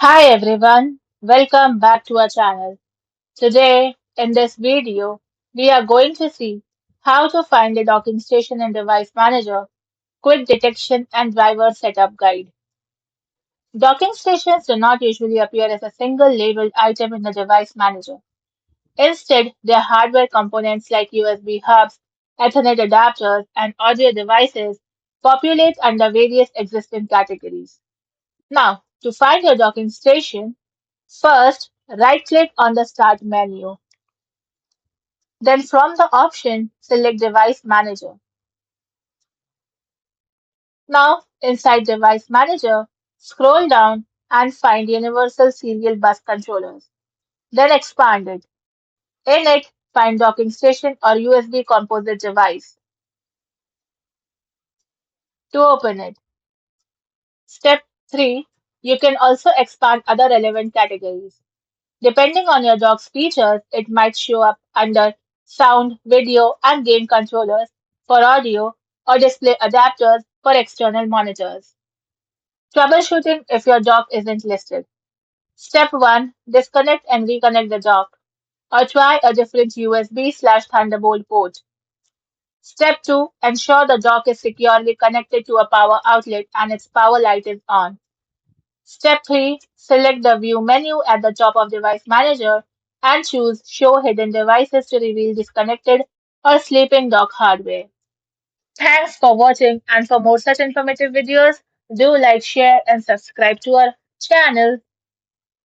Hi everyone, welcome back to our channel. Today, in this video, we are going to see how to find the docking station in Device Manager, quick detection and driver setup guide. Docking stations do not usually appear as a single labeled item in the Device Manager. Instead, they are hardware components like USB hubs, Ethernet adapters, and audio devices populate under various existing categories. Now, to find your docking station, first, right-click on the Start menu. Then from the option, select Device Manager. Now, inside Device Manager, scroll down and find Universal Serial Bus Controllers. Then expand it. In it, find Docking Station or USB Composite Device. To open it, Step 3. You can also expand other relevant categories. Depending on your dock's features, it might show up under sound, video, and game controllers for audio or display adapters for external monitors. Troubleshooting if your dock isn't listed. Step 1. Disconnect and reconnect the dock, or try a different USB/Thunderbolt port. Step 2. Ensure the dock is securely connected to a power outlet and its power light is on. Step 3. Select the View menu at the top of Device Manager and choose Show Hidden Devices to reveal disconnected or sleeping dock hardware. Thanks for watching, and for more such informative videos, do like, share and subscribe to our channel.